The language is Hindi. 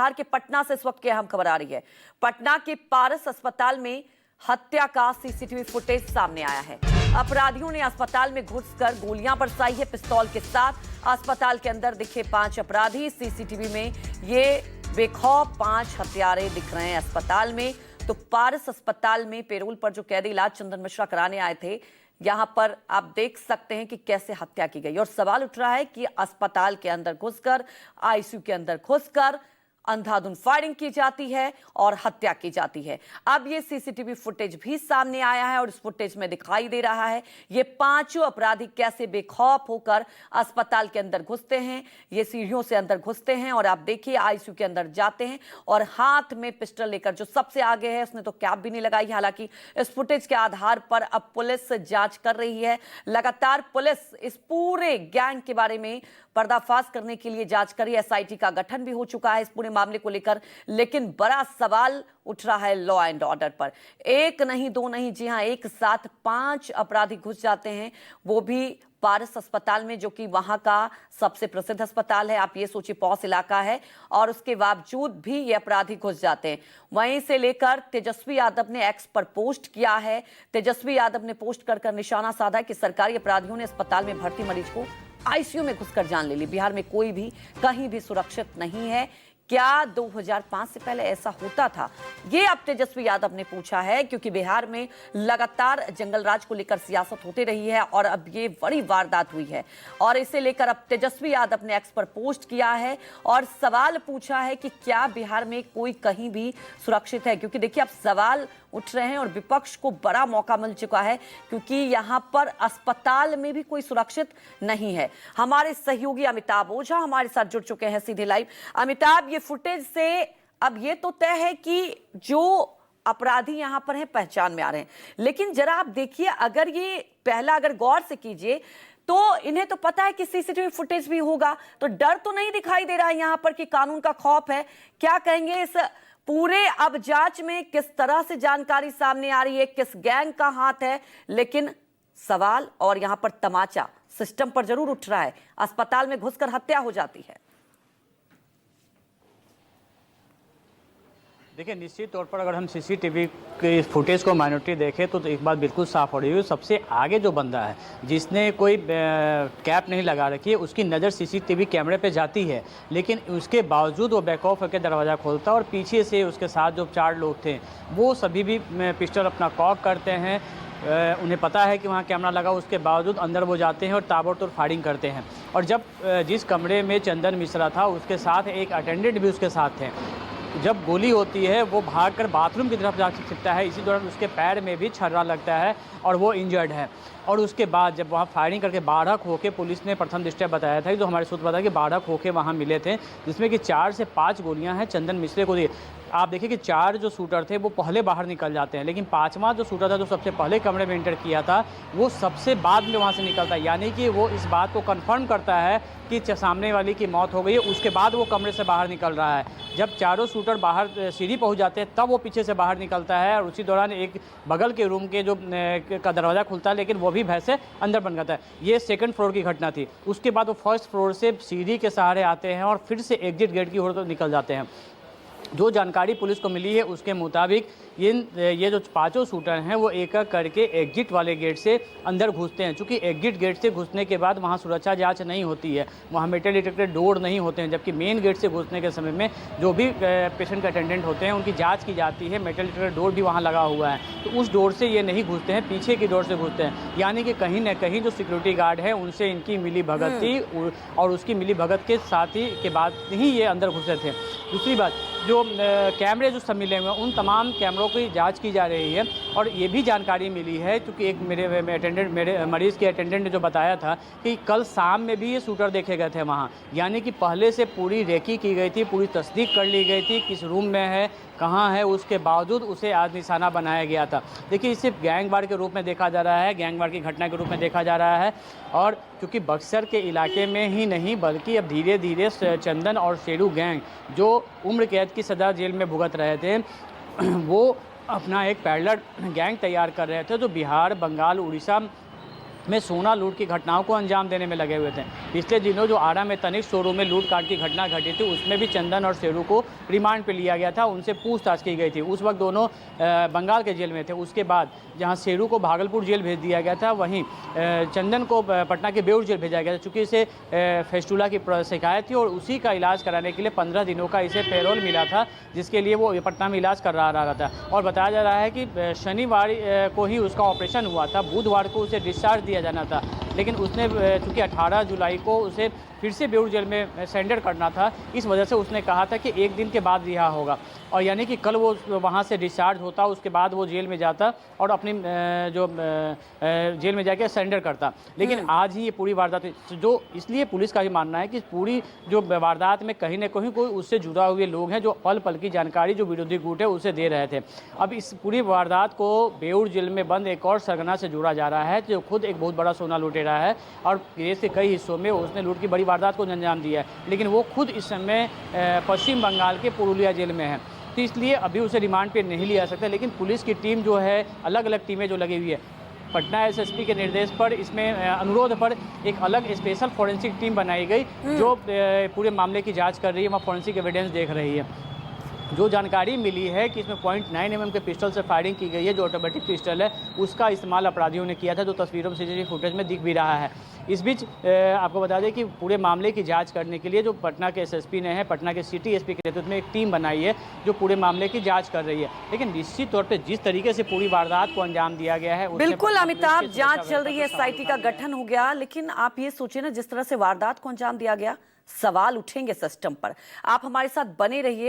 बिहार के पटना से इस वक्त की अहम खबर आ रही है। पटना के पारस अस्पताल में हत्या का सीसीटीवी फुटेज सामने आया है। अपराधियों ने अस्पताल में घुसकर गोलियां बरसाई है पिस्तौल के साथ। अस्पताल के अंदर दिखे 5 अपराधी। सीसीटीवी में ये बेखौफ 5 हत्यारे दिख रहे हैं अस्पताल में। तो पारस अस्पताल में पेरोल पर जो कैदी इलाज चंदन मिश्रा कराने आए थे, यहां पर आप देख सकते हैं कि कैसे हत्या की गई। और सवाल उठ रहा है कि अस्पताल के अंदर घुसकर, आईसीयू के अंदर घुसकर अंधाधुंध फायरिंग की जाती है और हत्या की जाती है। अब ये सीसीटीवी फुटेज भी सामने आया है और इस फुटेज में दिखाई दे रहा है ये 5 अपराधी कैसे बेखौफ होकर अस्पताल के अंदर घुसते हैं। ये सीढ़ियों से अंदर घुसते हैं और आप देखिए आईसीयू के अंदर जाते हैं और हाथ में पिस्टल लेकर, जो सबसे आगे है उसने तो कैप भी नहीं लगाई। हालांकि इस फुटेज के आधार पर अब पुलिस जांच कर रही है। लगातार पुलिस इस पूरे गैंग के बारे में पर्दाफाश करने के लिए जांच कर रही है। एसआईटी का गठन भी हो चुका है इस पूरे मामले को लेकर। लेकिन बड़ा सवाल उठ रहा है लॉ एंड ऑर्डर पर। एक नहीं, दो नहीं, जी हां, एक साथ 5 अपराधी घुस जाते हैं, वो भी पारस अस्पताल में, जो कि वहां का सबसे प्रसिद्ध अस्पताल है। आप ये सोचिए, पॉस इलाका है और उसके बावजूद भी ये अपराधी घुस जाते हैं। वहीं से लेकर तेजस्वी यादव ने एक्स पर पोस्ट किया है। तेजस्वी यादव ने पोस्ट कर निशाना साधा कि सरकारी अपराधियों ने अस्पताल में भर्ती मरीज को आईसीयू में घुसकर जान ले ली। बिहार में कोई भी कहीं भी सुरक्षित नहीं है। क्या 2005 से पहले ऐसा होता था? ये अब तेजस्वी यादव ने पूछा है, क्योंकि बिहार में लगातार जंगल राज को लेकर सियासत होती रही है और अब ये बड़ी वारदात हुई है और इसे लेकर अब तेजस्वी यादव ने एक्स पर पोस्ट किया है और सवाल पूछा है कि क्या बिहार में कोई कहीं भी सुरक्षित है। क्योंकि देखिए अब सवाल उठ रहे हैं और विपक्ष को बड़ा मौका मिल चुका है, क्योंकि यहां पर अस्पताल में भी कोई सुरक्षित नहीं है। हमारे सहयोगी अमिताभ ओझा हमारे साथ जुड़ चुके हैं सीधे लाइव। अमिताभ, ये फुटेज से अब ये तो तय है कि जो अपराधी यहां पर हैं पहचान में आ रहे हैं, लेकिन जरा आप देखिए, अगर ये पहला अगर गौर से कीजिए तो इन्हें तो पता है कि सीसीटीवी फुटेज भी होगा, तो डर तो नहीं दिखाई दे रहा है यहां पर कि कानून का खौफ है। क्या कहेंगे इस पूरे अब जांच में किस तरह से जानकारी सामने आ रही है, किस गैंग का हाथ है? लेकिन सवाल और यहां पर तमाचा सिस्टम पर जरूर उठ रहा है। अस्पताल में घुसकर हत्या हो जाती है। देखिए, निश्चित तौर पर अगर हम सीसीटीवी के फुटेज को माइनॉरिटी देखें तो एक बात बिल्कुल साफ हो रही है। सबसे आगे जो बंदा है जिसने कोई कैप नहीं लगा रखी है, उसकी नज़र सीसीटीवी कैमरे पे जाती है, लेकिन उसके बावजूद वो बैकऑफ होकर दरवाज़ा खोलता है और पीछे से उसके साथ जो 4 लोग थे वो सभी भी पिस्टल अपना कॉक करते हैं। उन्हें पता है कि वहाँ कैमरा लगा, उसके बावजूद अंदर वो जाते हैं और ताबड़तोड़ फायरिंग करते हैं। और जब जिस कमरे में चंदन मिश्रा था उसके साथ एक अटेंडेंट भी उसके साथ थे। जब गोली होती है वो भागकर बाथरूम की तरफ जा सकता है। इसी दौरान उसके पैर में भी छर्रा लगता है और वो इंजर्ड है। और उसके बाद जब वहाँ फायरिंग करके 12 खोखे, पुलिस ने प्रथम दृष्टया बताया था, जो हमारे सूत्र बताया कि 12 खोखे वहाँ मिले थे, जिसमें कि 4 से 5 गोलियाँ हैं चंदन मिश्रे को दी। आप देखिए कि 4 जो शूटर थे वो पहले बाहर निकल जाते हैं, लेकिन 5वां जो शूटर था, जो सबसे पहले कमरे में एंटर किया था, वो सबसे बाद में वहाँ से निकलता है। यानी कि वो इस बात को कंफर्म करता है कि सामने वाली की मौत हो गई है, उसके बाद वो कमरे से बाहर निकल रहा है। जब चारों शूटर बाहर सीढ़ी पहुँच जाते हैं तब वो पीछे से बाहर निकलता है और उसी दौरान एक बगल के रूम के जो का दरवाज़ा खुलता है, लेकिन वो भी भय से अंदर बन जाता है। ये 2nd फ्लोर की घटना थी। उसके बाद वो 1st फ्लोर से सीढ़ी के सहारे आते हैं और फिर से एग्जिट गेट की ओर निकल जाते हैं। जो जानकारी पुलिस को मिली है उसके मुताबिक ये जो 5 शूटर हैं वो एक एक करके एग्जिट वाले गेट से अंदर घुसते हैं। चूँकि एग्जिट गेट से घुसने के बाद वहाँ सुरक्षा जांच नहीं होती है, वहाँ मेटल डिटेक्टर डोर नहीं होते हैं, जबकि मेन गेट से घुसने के समय में जो भी पेशेंट के अटेंडेंट होते हैं उनकी जाँच की जाती है। मेटल डिटेक्टर डोर भी वहाँ लगा हुआ है, तो उस डोर से ये नहीं घुसते हैं, पीछे की डोर से घुसते हैं। यानी कि कहीं ना कहीं जो सिक्योरिटी गार्ड है उनसे इनकी मिली भगत थी और उसकी मिली भगत के साथ ही के बाद ही ये अंदर घुसे थे। दूसरी बात, जो कैमरे जो सब मिले हुए हैं उन तमाम कैमरों की जांच की जा रही है और ये भी जानकारी मिली है, क्योंकि एक मेरे मरीज़ के अटेंडेंट ने जो बताया था कि कल शाम में भी ये शूटर देखे गए थे वहाँ। यानी कि पहले से पूरी रेकी की गई थी, पूरी तस्दीक कर ली गई थी किस रूम में है, कहाँ है, उसके बावजूद उसे आज निशाना बनाया गया था। देखिए, इसे गैंगवार के रूप में देखा जा रहा है, गैंगवार की घटना के रूप में देखा जा रहा है। और क्योंकि बक्सर के इलाके में ही नहीं बल्कि अब धीरे धीरे चंदन और शेरू गैंग जो उम्र कैद की सजा जेल में भुगत रहे थे, वो अपना एक पैरेलल गैंग तैयार कर रहे थे, जो बिहार, बंगाल, उड़ीसा में सोना लूट की घटनाओं को अंजाम देने में लगे हुए थे। पिछले दिनों जो आरा में तनिष्क शोरूम में लूटकाट की घटना घटी थी, उसमें भी चंदन और शेरू को रिमांड पे लिया गया था, उनसे पूछताछ की गई थी। उस वक्त दोनों बंगाल के जेल में थे। उसके बाद जहां शेरू को भागलपुर जेल भेज दिया गया था, वहीं चंदन को पटना के बेउर जेल भेजा गया था, चूँकि इसे फेस्टुला की शिकायत थी और उसी का इलाज कराने के लिए 15 दिनों का इसे पैरोल मिला था, जिसके लिए वो पटना में इलाज कर रहा था। और बताया जा रहा है कि शनिवार को ही उसका ऑपरेशन हुआ था, बुधवार को उसे डिस्चार्ज दिया जाना था, लेकिन उसने चूँकि 18 जुलाई को उसे फिर से बेउर जेल में सरेंडर करना था, इस वजह से उसने कहा था कि 1 दिन के बाद रिहा होगा, और यानी कि कल वो वहाँ से डिस्चार्ज होता, उसके बाद वो जेल में जाता और अपनी जेल में जाके सरेंडर करता। लेकिन आज ही ये पूरी वारदात, जो इसलिए पुलिस का भी मानना है कि पूरी जो वारदात में कहीं ना कहीं कोई उससे जुड़ा हुए लोग हैं, जो पल पल की जानकारी जो विरोधी गुट है उसे दे रहे थे। अब इस पूरी वारदात को बेउर जेल में बंद एक और सरगना से जोड़ा जा रहा है, जो खुद एक बहुत बड़ा सोना लुटेरा है और देश के कई हिस्सों में उसने लूट की बड़ी वारदात को अंजाम दिया है, लेकिन वो खुद इस समय पश्चिम बंगाल के पुरुलिया जेल में है। तो इसलिए अभी उसे रिमांड पे नहीं लिया सकता, लेकिन पुलिस की टीम जो है, अलग अलग टीमें जो लगी हुई है, पटना एसएसपी के निर्देश पर, इसमें अनुरोध पर एक अलग स्पेशल फॉरेंसिक टीम बनाई गई, जो पूरे मामले की जांच कर रही है, वहाँ फॉरेंसिक एविडेंस देख रही है। जो जानकारी मिली है कि इसमें .9 mm के पिस्टल से फायरिंग की गई है, जो ऑटोमेटिक पिस्टल है, उसका इस्तेमाल अपराधियों ने किया था, जो तस्वीरों में सीसीटीवी फुटेज में दिख भी रहा है। इस बीच आपको बता दें कि पूरे मामले की जांच करने के लिए जो पटना के एसएसपी ने है, पटना के सिटी एसपी के नेतृत्व में एक टीम बनाई है, जो पूरे मामले की जांच कर रही है। लेकिन निश्चित तौर पर जिस तरीके से पूरी वारदात को अंजाम दिया गया है, बिल्कुल अमिताभ, जांच चल रही है, एसआईटी का गठन हो गया, लेकिन आप ये सोचिए ना, जिस तरह से वारदात को अंजाम दिया गया, सवाल उठेंगे सिस्टम पर। आप हमारे साथ बने रहिए।